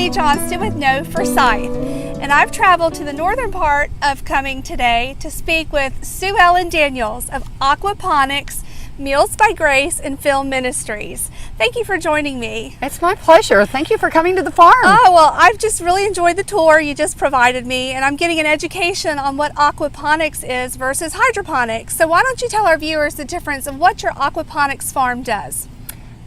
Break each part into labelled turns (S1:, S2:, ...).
S1: Johnston with Know Forsyth, and I've traveled to the northern part of Cumming today to speak with Suellen Daniels of Aquaponics, Meals by Grace, and Film Ministries. Thank you for joining me.
S2: It's my pleasure. Thank you for coming to the farm.
S1: Oh, well, I've just really enjoyed the tour you just provided me, and I'm getting an education on what aquaponics is versus hydroponics. So why don't you tell our viewers the difference of what your aquaponics farm does?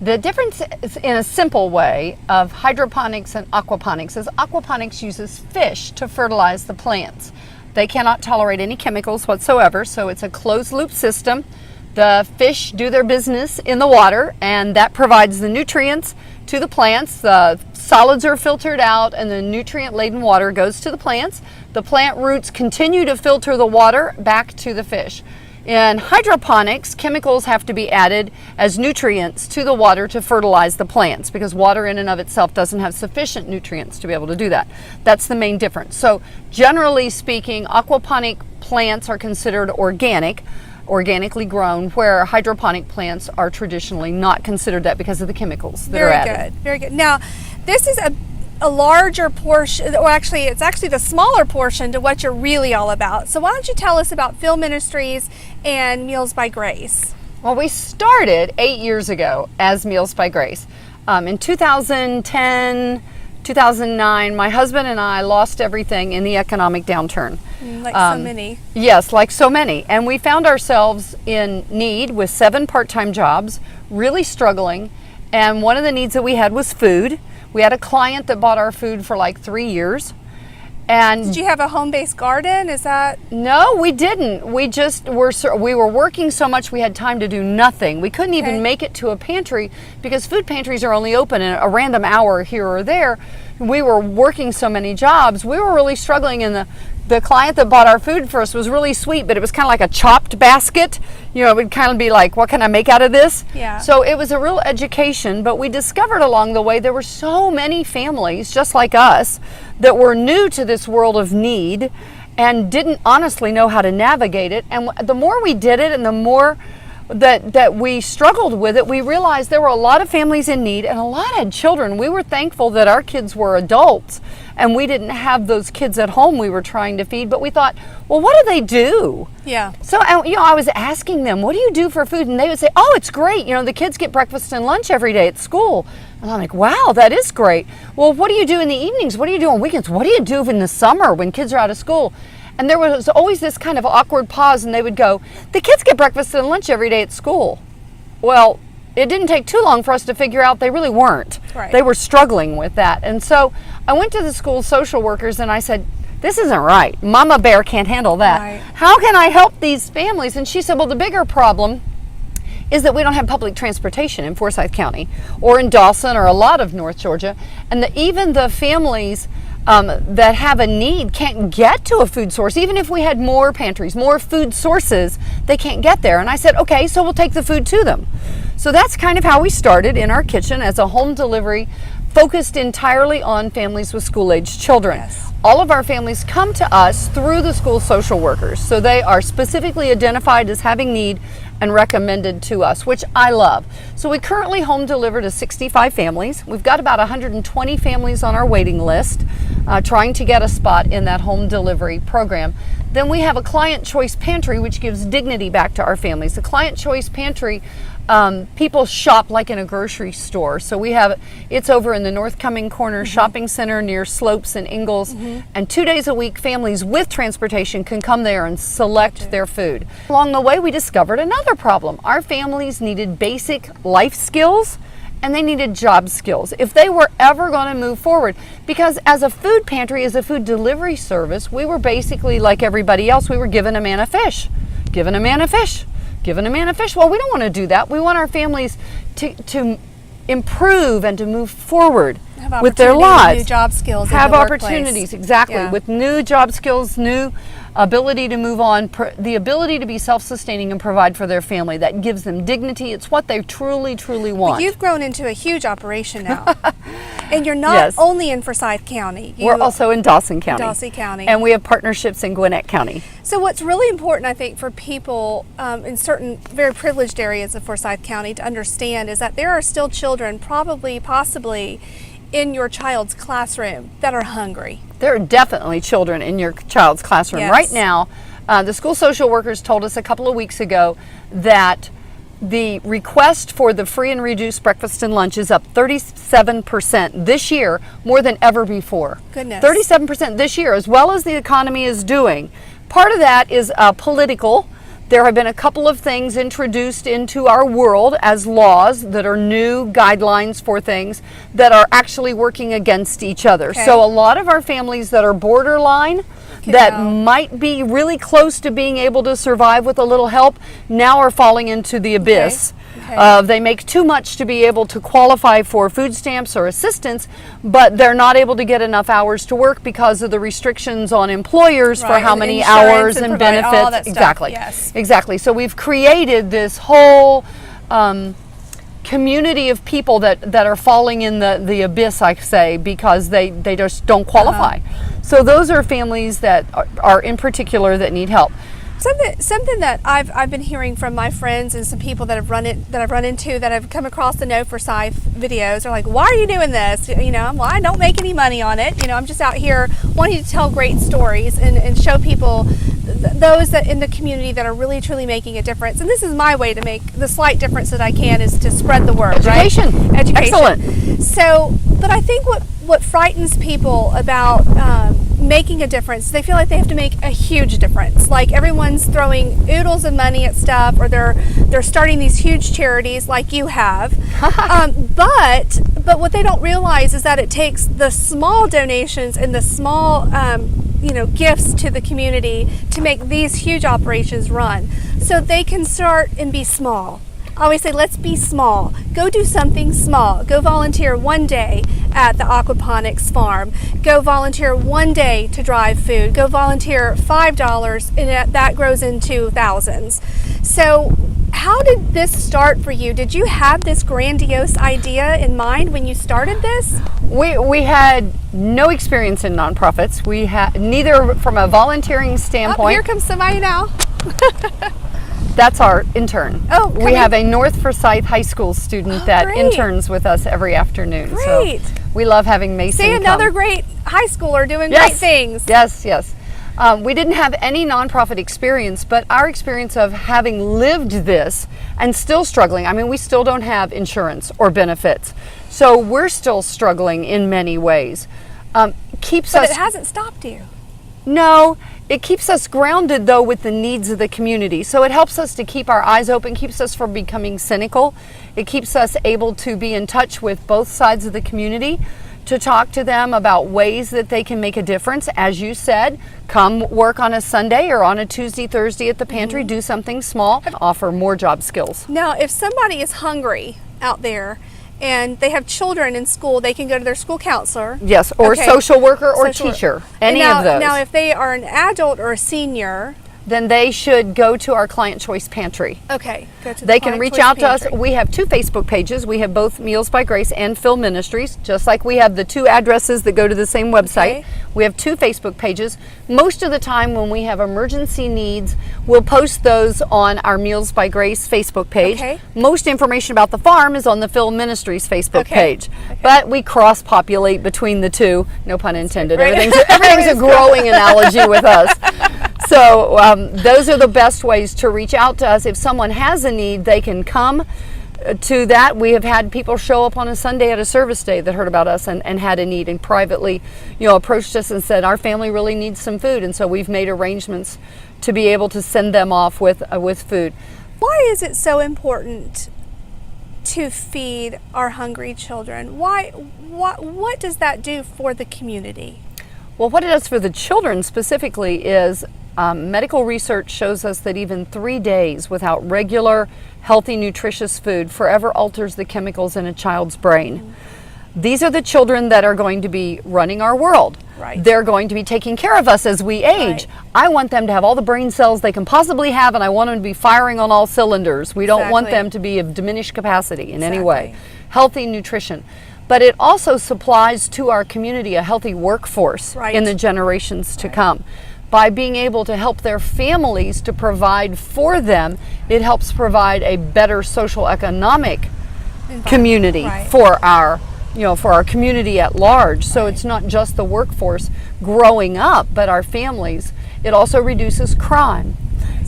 S2: The difference is, in a simple way, of hydroponics and aquaponics is aquaponics uses fish to fertilize the plants. They cannot tolerate any chemicals whatsoever, so it's a closed loop system. The fish do their business in the water, and that provides the nutrients to the plants. The solids are filtered out, and the nutrient-laden water goes to the plants. The plant roots continue to filter the water back to the fish. In hydroponics, chemicals have to be added as nutrients to the water to fertilize the plants, because water in and of itself doesn't have sufficient nutrients to be able to do that. That's the main difference. So generally speaking, aquaponic plants are considered organically grown, where hydroponic plants are traditionally not considered that because of the chemicals that are added.
S1: Very good. Now, this is a larger portion, or actually it's actually the smaller portion to what you're really all about. So why don't you tell us about Film Ministries and Meals by Grace?
S2: Well, we started 8 years ago as Meals by Grace. In 2010, 2009, my husband and I lost everything in the economic downturn.
S1: Like so many.
S2: Yes, like so many. And we found ourselves in need with 7 part-time jobs, really struggling. And one of the needs that we had was food. We had a client that bought our food for like 3 years. And
S1: did you have a home-based garden? Is that?
S2: No, we didn't. We were working so much we had time to do nothing. We couldn't even make it to a pantry because food pantries are only open in a random hour here or there. We were working so many jobs. We were really struggling, and the client that bought our food for us was really sweet, but it was kind of like a chopped basket. You know, it would kind of be like, what can I make out of this?
S1: Yeah.
S2: So it was a real education, but we discovered along the way there were so many families just like us that were new to this world of need and didn't honestly know how to navigate it. And the more we did it and the more that we struggled with it, we realized there were a lot of families in need and a lot had children. We were thankful that our kids were adults and we didn't have those kids at home we were trying to feed, but we thought, well, what do they do?
S1: Yeah.
S2: So, I was asking them, what do you do for food? And they would say, oh, it's great. You know, the kids get breakfast and lunch every day at school. And I'm like, wow, that is great. Well, what do you do in the evenings? What do you do on weekends? What do you do in the summer when kids are out of school? And there was always this kind of awkward pause, and they would go, the kids get breakfast and lunch every day at school. Well, it didn't take too long for us to figure out they really weren't.
S1: Right.
S2: They were struggling with that. And so I went to the school social workers and I said, this isn't right. Mama Bear can't handle that.
S1: Right.
S2: How can I help these families? And she said, well, the bigger problem is that we don't have public transportation in Forsyth County or in Dawson or a lot of North Georgia. And even the families that have a need can't get to a food source. Even if we had more pantries, more food sources, they can't get there. And I said, okay, so we'll take the food to them. So that's kind of how we started in our kitchen as a home delivery focused entirely on families with school-aged children.
S1: Yes.
S2: All of our families come to us through the school social workers. So they are specifically identified as having need and recommended to us, which I love. So we currently home deliver to 65 families. We've got about 120 families on our waiting list trying to get a spot in that home delivery program. Then we have a client choice pantry, which gives dignity back to our families. The client choice pantry, people shop like in a grocery store. So it's over in the North Cumming Corner Shopping Center near Slopes and Ingalls. And 2 days a week, families with transportation can come there and select their food. Along the way, we discovered another problem. Our families needed basic life skills and they needed job skills if they were ever going to move forward. Because as a food pantry, as a food delivery service, we were basically like everybody else. We were given a man a fish, given a man a fish, given a man a fish. Well, we don't want to do that. We want our families to improve and to move forward with their lives.
S1: New job skills.
S2: Have opportunities, exactly, with new job skills, new ability to move on, the ability to be self-sustaining and provide for their family. That gives them dignity. It's what they truly, truly want.
S1: But you've grown into a huge operation now. And you're not only in Forsyth County.
S2: We're also in Dawson County.
S1: Dawson County.
S2: And we have partnerships in Gwinnett County.
S1: So what's really important, I think, for people in certain very privileged areas of Forsyth County to understand is that there are still children, possibly, in your child's classroom that are hungry?
S2: There are definitely children in your child's classroom.
S1: Yes.
S2: Right now, the school social workers told us a couple of weeks ago that the request for the free and reduced breakfast and lunch is up 37% this year, more than ever before.
S1: Goodness.
S2: 37% this year, as well as the economy is doing. Part of that is political. There have been a couple of things introduced into our world as laws that are new guidelines for things that are actually working against each other.
S1: Okay.
S2: So a lot of our families that are borderline, that might be really close to being able to survive with a little help, now are falling into the abyss.
S1: Okay.
S2: They make too much to be able to qualify for food stamps or assistance, but they're not able to get enough hours to work because of the restrictions on employers for how
S1: and
S2: many
S1: insurance
S2: hours and
S1: provide
S2: benefits.
S1: all that stuff.
S2: Exactly.
S1: Yes.
S2: Exactly. So we've created this whole community of people that are falling in the abyss, I say, because they just don't qualify. So those are families that are in particular that need help.
S1: Something that I've been hearing from my friends and some people that I've run into that have come across the No Forsyth videos are like, why are you doing this? You know, well, I don't make any money on it. You know, I'm just out here wanting to tell great stories and show people those that in the community that are really truly making a difference. And this is my way to make the slight difference that I can, is to spread the word.
S2: Education.
S1: Right? Education.
S2: Excellent.
S1: So, but I think what frightens people about making a difference, they feel like they have to make a huge difference. Like everyone's throwing oodles of money at stuff, or they're starting these huge charities like you have. But what they don't realize is that it takes the small donations and the small gifts to the community to make these huge operations run. So they can start and be small. I always say, let's be small. Go do something small. Go volunteer one day at the aquaponics farm. Go volunteer one day to drive food. Go volunteer $5, and that grows into thousands. So how did this start for you? Did you have this grandiose idea in mind when you started this?
S2: We had no experience in nonprofits. We had neither from a volunteering standpoint.
S1: Oh, here comes somebody now.
S2: That's our intern.
S1: Oh,
S2: we have a North Forsyth High School student that
S1: great.
S2: interns with us every afternoon.
S1: Great.
S2: So we love having Mason
S1: See, another
S2: come.
S1: great high schooler doing
S2: Yes.
S1: great things.
S2: Yes, yes. We didn't have any nonprofit experience, but our experience of having lived this and still struggling. I mean, we still don't have insurance or benefits, so we're still struggling in many ways.
S1: But it hasn't stopped you.
S2: No, it keeps us grounded though with the needs of the community. So it helps us to keep our eyes open, keeps us from becoming cynical. It keeps us able to be in touch with both sides of the community, to talk to them about ways that they can make a difference. As you said, come work on a Sunday or on a Tuesday, Thursday at the pantry, do something small, and offer more job skills.
S1: Now, if somebody is hungry out there and they have children in school, they can go to their school counselor.
S2: Yes, or
S1: Okay.
S2: social worker or
S1: Social worker.
S2: teacher, any
S1: now,
S2: of those.
S1: Now, if they are an adult or a senior,
S2: then they should go to our Client Choice Pantry.
S1: okay, go to the
S2: They can
S1: Client
S2: reach
S1: Choice
S2: out to us.
S1: Pantry.
S2: We have two Facebook pages. We have both Meals by Grace and Phil Ministries, just like we have the two addresses that go to the same website.
S1: Okay.
S2: We have two Facebook pages. Most of the time when we have emergency needs, we'll post those on our Meals by Grace Facebook page.
S1: Okay.
S2: Most information about the farm is on the Phil Ministries Facebook
S1: Okay.
S2: page.
S1: Okay.
S2: But we cross-populate between the two. No pun intended.
S1: Right.
S2: Everything's a growing analogy with us. So those are the best ways to reach out to us. If someone has a need, they can come to that. We have had people show up on a Sunday at a service day that heard about us and had a need, and privately, approached us and said, our family really needs some food. And so we've made arrangements to be able to send them off with food.
S1: Why is it so important to feed our hungry children? What does that do for the community?
S2: Well, what it does for the children specifically is medical research shows us that even 3 days without regular, healthy, nutritious food forever alters the chemicals in a child's brain. Mm-hmm. These are the children that are going to be running our world.
S1: Right.
S2: They're going to be taking care of us as we age.
S1: Right.
S2: I want them to have all the brain cells they can possibly have, and I want them to be firing on all cylinders. We don't want them to be of diminished capacity in any way. Healthy nutrition. But it also supplies to our community a healthy workforce in the generations to come. By being able to help their families to provide for them, it helps provide a better social economic community for our for our community at large. So it's not just the workforce growing up, but our families. It also reduces crime.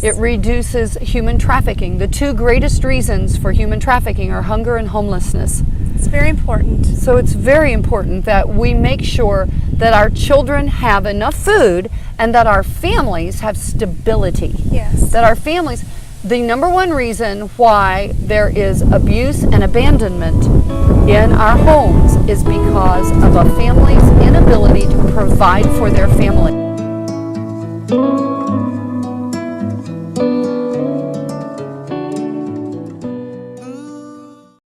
S2: It reduces human trafficking. The two greatest reasons for human trafficking are hunger and homelessness.
S1: It's very important.
S2: So it's very important that we make sure that our children have enough food and that our families have stability.
S1: Yes.
S2: That our families, the number one reason why there is abuse and abandonment in our homes is because of a family's inability to provide for their family.